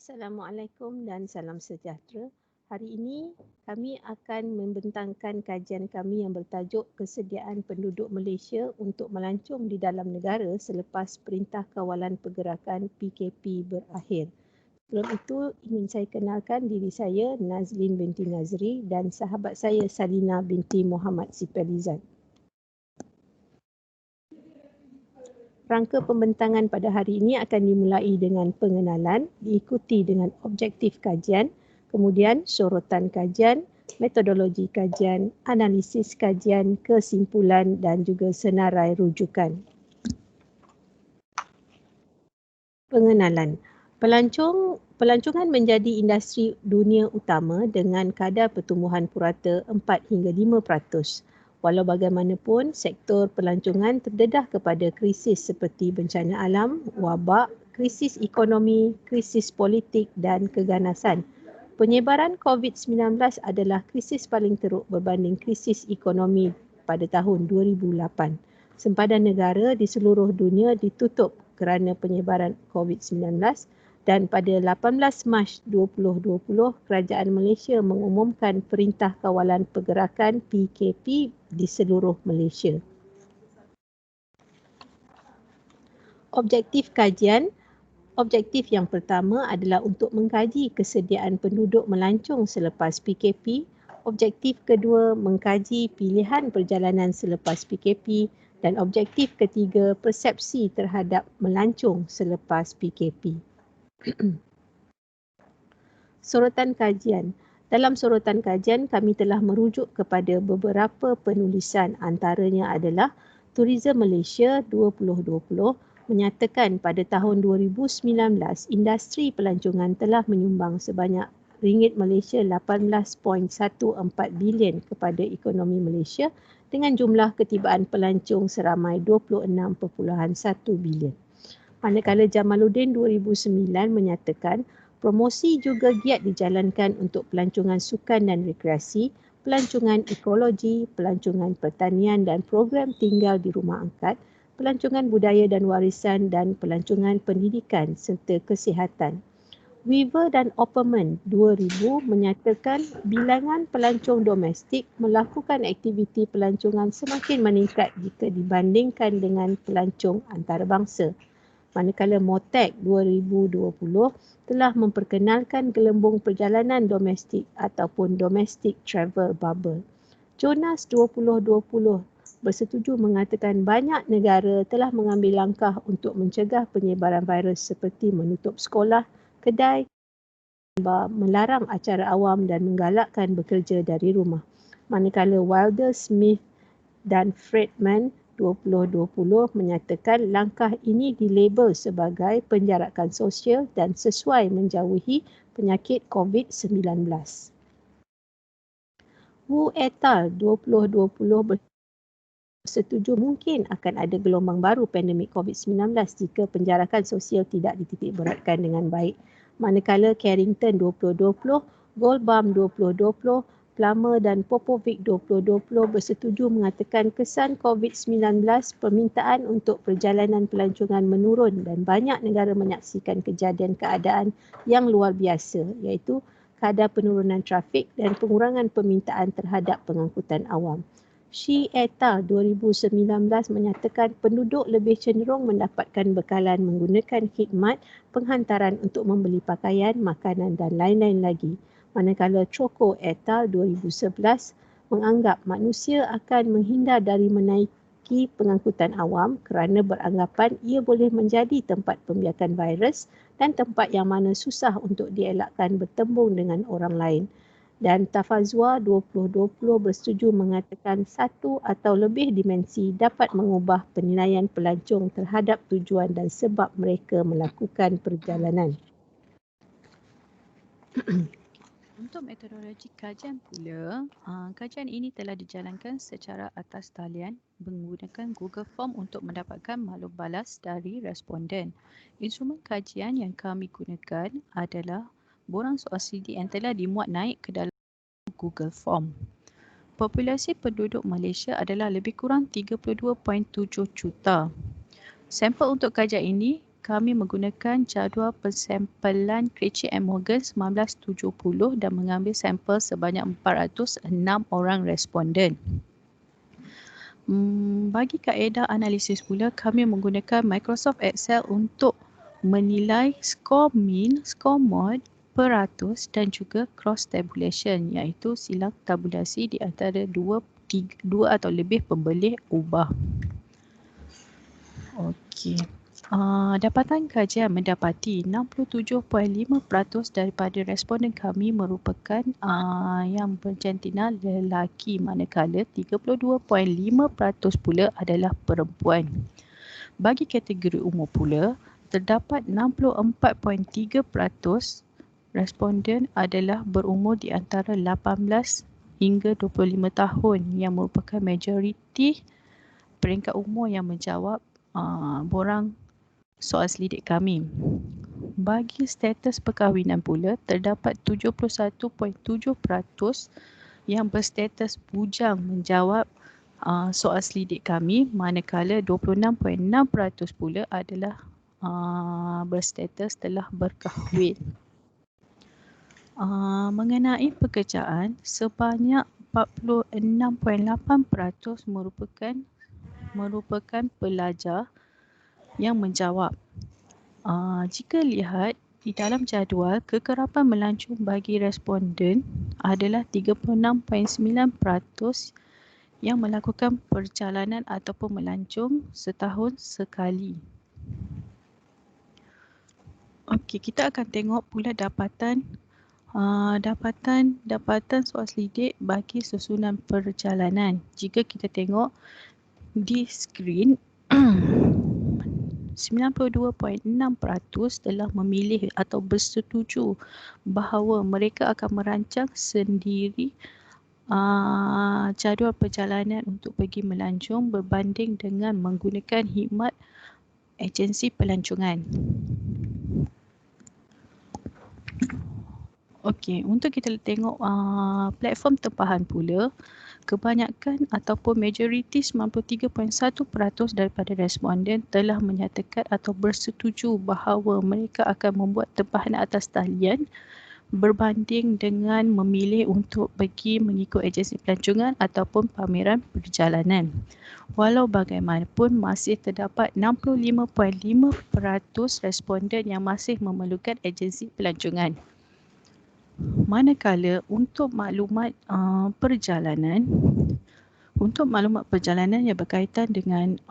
Assalamualaikum dan salam sejahtera. Hari ini kami akan membentangkan kajian kami yang bertajuk Kesediaan Penduduk Malaysia untuk Melancong di Dalam Negara selepas Perintah Kawalan Pergerakan PKP berakhir. Sebelum itu, ingin saya kenalkan diri saya Nazlin binti Nazri dan sahabat saya Salina binti Muhammad Sipelizan. Rangka pembentangan pada hari ini akan dimulai dengan pengenalan, diikuti dengan objektif kajian, kemudian sorotan kajian, metodologi kajian, analisis kajian, kesimpulan dan juga senarai rujukan. Pengenalan. Pelancongan menjadi industri dunia utama dengan kadar pertumbuhan purata 4 hingga 5%. Walau bagaimanapun, sektor pelancongan terdedah kepada krisis seperti bencana alam, wabak, krisis ekonomi, krisis politik dan keganasan. Penyebaran COVID-19 adalah krisis paling teruk berbanding krisis ekonomi pada tahun 2008. Sempadan negara di seluruh dunia ditutup kerana penyebaran COVID-19 dan pada 18 Mac 2020, Kerajaan Malaysia mengumumkan Perintah Kawalan Pergerakan PKP di seluruh Malaysia. Objektif kajian. Objektif yang pertama adalah untuk mengkaji kesediaan penduduk melancong selepas PKP. Objektif kedua, mengkaji pilihan perjalanan selepas PKP. Dan objektif ketiga, persepsi terhadap melancong selepas PKP. Sorotan kajian. Dalam sorotan kajian, kami telah merujuk kepada beberapa penulisan, antaranya adalah Tourism Malaysia 2020 menyatakan pada tahun 2019 industri pelancongan telah menyumbang sebanyak ringgit Malaysia 18.14 bilion kepada ekonomi Malaysia dengan jumlah ketibaan pelancong seramai 26.1 bilion. Manakala Jamaluddin 2009 menyatakan promosi juga giat dijalankan untuk pelancongan sukan dan rekreasi, pelancongan ekologi, pelancongan pertanian dan program tinggal di rumah angkat, pelancongan budaya dan warisan dan pelancongan pendidikan serta kesihatan. Weaver dan Opperman 2000 menyatakan bilangan pelancong domestik melakukan aktiviti pelancongan semakin meningkat jika dibandingkan dengan pelancong antarabangsa. Manakala Motec 2020 telah memperkenalkan gelembung perjalanan domestik ataupun domestic travel bubble. Jonas 2020 bersetuju mengatakan banyak negara telah mengambil langkah untuk mencegah penyebaran virus seperti menutup sekolah, kedai, melarang acara awam dan menggalakkan bekerja dari rumah. Manakala Wilder, Smith dan Friedman 2020 menyatakan langkah ini dilabel sebagai penjarakan sosial dan sesuai menjauhi penyakit COVID-19. Wu et al. 2020 bersetuju mungkin akan ada gelombang baru pandemik COVID-19 jika penjarakan sosial tidak dititik beratkan dengan baik. Manakala Carrington 2020, Goldbaum 2020, Plummer dan Popovic 2020 bersetuju mengatakan kesan COVID-19 permintaan untuk perjalanan pelancongan menurun dan banyak negara menyaksikan kejadian keadaan yang luar biasa iaitu kadar penurunan trafik dan pengurangan permintaan terhadap pengangkutan awam. Shi et al. 2019 menyatakan penduduk lebih cenderung mendapatkan bekalan menggunakan khidmat penghantaran untuk membeli pakaian, makanan dan lain-lain lagi. Manakala Choco et al. 2011 menganggap manusia akan menghindar dari menaiki pengangkutan awam kerana beranggapan ia boleh menjadi tempat pembiakan virus dan tempat yang mana susah untuk dielakkan bertembung dengan orang lain. Dan Tafazwa 2020 bersetuju mengatakan satu atau lebih dimensi dapat mengubah penilaian pelancong terhadap tujuan dan sebab mereka melakukan perjalanan. Untuk metodologi kajian pula, kajian ini telah dijalankan secara atas talian menggunakan Google Form untuk mendapatkan maklum balas dari responden. Instrumen kajian yang kami gunakan adalah borang soal CD yang telah dimuat naik ke dalam Google Form. Populasi penduduk Malaysia adalah lebih kurang 32.7 juta. Sampel untuk kajian ini kami menggunakan jadual pensampelan Krejcik and Morgan 1970 dan mengambil sampel sebanyak 406 orang responden. Bagi kaedah analisis pula, kami menggunakan Microsoft Excel untuk menilai skor min, skor mod, peratus dan juga cross tabulation, iaitu silang tabulasi di antara dua atau lebih pembelih ubah. Okey. Dapatan kajian mendapati 67.5% daripada responden kami merupakan yang berjantina lelaki, manakala 32.5% pula adalah perempuan. Bagi kategori umur pula, terdapat 64.3% responden adalah berumur di antara 18 hingga 25 tahun yang merupakan majoriti peringkat umur yang menjawab borang soal selidik kami. Bagi status perkahwinan pula, terdapat 71.7% yang berstatus bujang menjawab soal selidik kami, manakala 26.6% pula adalah berstatus telah berkahwin. Mengenai pekerjaan, sebanyak 46.8% merupakan pelajar yang menjawab. Jika lihat di dalam jadual, kekerapan melancong bagi responden adalah 36.9% yang melakukan perjalanan ataupun melancong setahun sekali. Okey, kita akan tengok pula dapatan soal selidik bagi susunan perjalanan. Jika kita tengok di skrin, 92.6% telah memilih atau bersetuju bahawa mereka akan merancang sendiri jadual perjalanan untuk pergi melancong berbanding dengan menggunakan khidmat agensi pelancongan. Okey, untuk kita tengok platform tempahan pula, kebanyakan ataupun majoriti 93.1% daripada responden telah menyatakan atau bersetuju bahawa mereka akan membuat tempahan atas talian berbanding dengan memilih untuk pergi mengikut agensi pelancongan ataupun pameran perjalanan. Walau bagaimanapun, masih terdapat 65.5% responden yang masih memerlukan agensi pelancongan. Manakala untuk maklumat perjalanan yang berkaitan dengan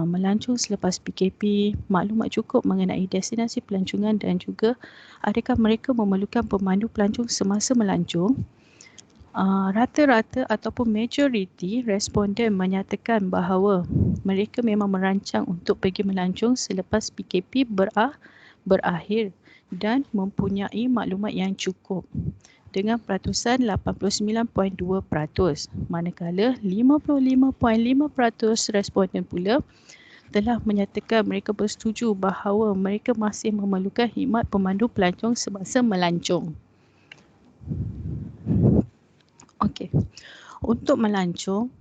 melancong selepas PKP, maklumat cukup mengenai destinasi pelancongan dan juga adakah mereka memerlukan pemandu pelancong semasa melancong, rata-rata ataupun majoriti responden menyatakan bahawa mereka memang merancang untuk pergi melancong selepas PKP berakhir dan mempunyai maklumat yang cukup dengan peratusan 89.2%, manakala 55.5% responden pula telah menyatakan mereka bersetuju bahawa mereka masih memerlukan khidmat pemandu pelancong semasa melancong. Okey. Untuk melancong,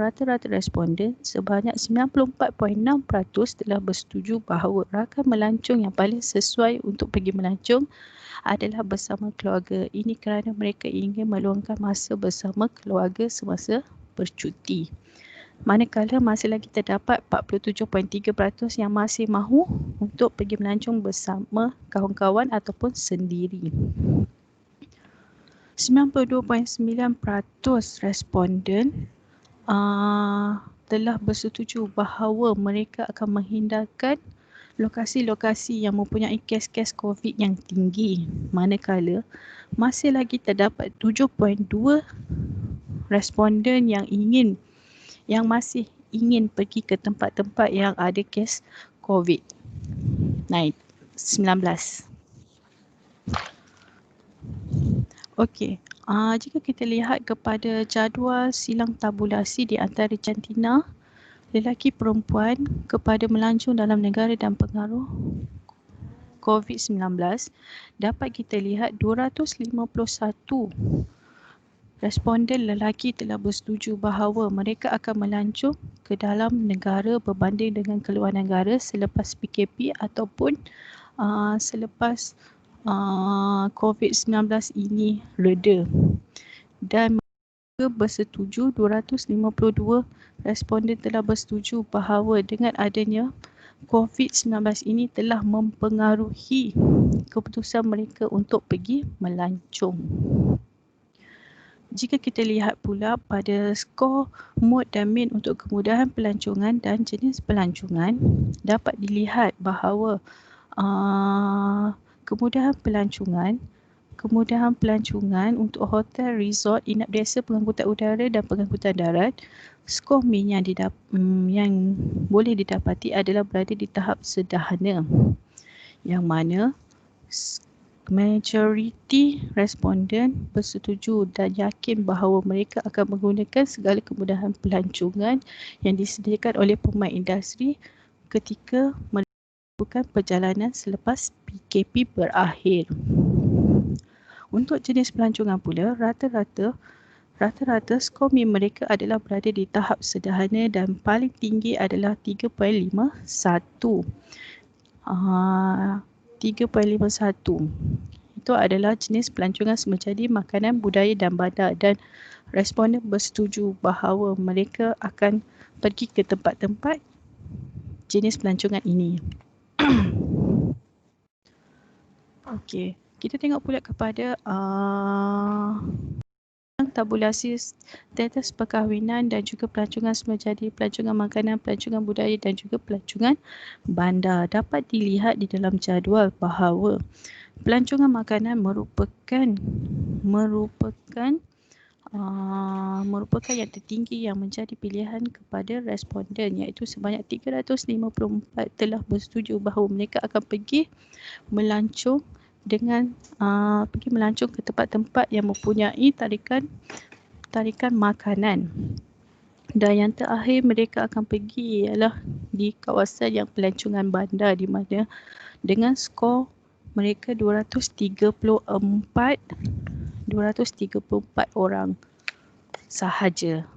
rata-rata responden sebanyak 94.6% telah bersetuju bahawa rakan melancong yang paling sesuai untuk pergi melancong adalah bersama keluarga. Ini kerana mereka ingin meluangkan masa bersama keluarga semasa bercuti. Manakala masih lagi terdapat 47.3% yang masih mahu untuk pergi melancong bersama kawan-kawan ataupun sendiri. 92.9% responden telah bersetuju bahawa mereka akan menghindarkan lokasi-lokasi yang mempunyai kes-kes COVID yang tinggi, manakala masih lagi terdapat 7.2% responden yang masih ingin pergi ke tempat-tempat yang ada kes COVID-19. Okey, jika kita lihat kepada jadual silang tabulasi di antara jantina, lelaki perempuan kepada melancong dalam negara dan pengaruh COVID-19, dapat kita lihat 251 responden lelaki telah bersetuju bahawa mereka akan melancong ke dalam negara berbanding dengan keluar negara selepas PKP ataupun selepas COVID-19 ini reda. Dan mereka bersetuju, 252 responden telah bersetuju bahawa dengan adanya COVID-19 ini telah mempengaruhi keputusan mereka untuk pergi melancong. Jika kita lihat pula pada skor mod dan min untuk kemudahan pelancongan dan jenis pelancongan, dapat dilihat bahawa kemudahan pelancongan untuk hotel, resort, inap desa, pengangkutan udara dan pengangkutan darat, skor min yang boleh didapati adalah berada di tahap sederhana, yang mana majoriti responden bersetuju dan yakin bahawa mereka akan menggunakan segala kemudahan pelancongan yang disediakan oleh pemain industri ketika melakukan perjalanan selepas PKP berakhir. Untuk jenis pelancongan pula, rata-rata skor min mereka adalah berada di tahap sederhana dan paling tinggi adalah 3.51. 3.51. Itu adalah jenis pelancongan semajadi, makanan, budaya dan bandar, dan responden bersetuju bahawa mereka akan pergi ke tempat-tempat jenis pelancongan ini. Okey, kita tengok pula kepada tabulasi status perkahwinan dan juga pelancongan semajadi, pelancongan makanan, pelancongan budaya dan juga pelancongan bandar. Dapat dilihat di dalam jadual bahawa pelancongan makanan merupakan yang tertinggi yang menjadi pilihan kepada responden, iaitu sebanyak 354 telah bersetuju bahawa mereka akan pergi melancong ke tempat-tempat yang mempunyai tarikan makanan. Dan yang terakhir mereka akan pergi ialah di kawasan yang pelancongan bandar, di mana dengan skor mereka 234 orang sahaja.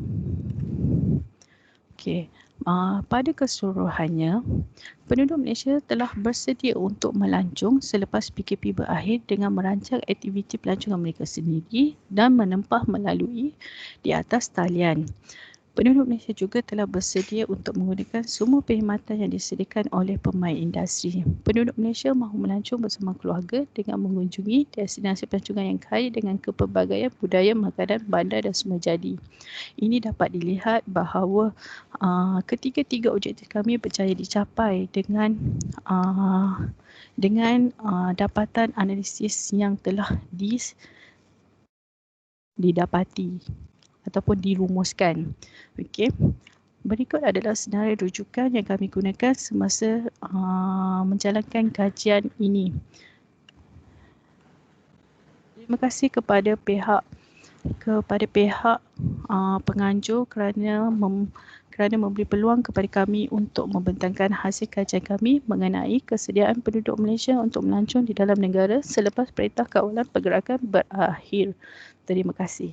Okey. Pada keseluruhannya, penduduk Malaysia telah bersedia untuk melancong selepas PKP berakhir dengan merancang aktiviti pelancongan mereka sendiri dan menempah melalui di atas talian. Penduduk Malaysia juga telah bersedia untuk menggunakan semua perkhidmatan yang disediakan oleh pemain industri. Penduduk Malaysia mahu melancong bersama keluarga dengan mengunjungi destinasi pelancongan yang kaya dengan kepelbagaian budaya, makanan, bandar dan semajadi. Ini dapat dilihat bahawa ketiga-tiga objektif kami berjaya dicapai dengan dapatan analisis yang telah didapati ataupun dirumuskan. Okey. Berikut adalah senarai rujukan yang kami gunakan semasa menjalankan kajian ini. Terima kasih kepada pihak penganjur kerana memberi peluang kepada kami untuk membentangkan hasil kajian kami mengenai kesediaan penduduk Malaysia untuk melancong di dalam negara selepas Perintah Kawalan Pergerakan berakhir. Terima kasih.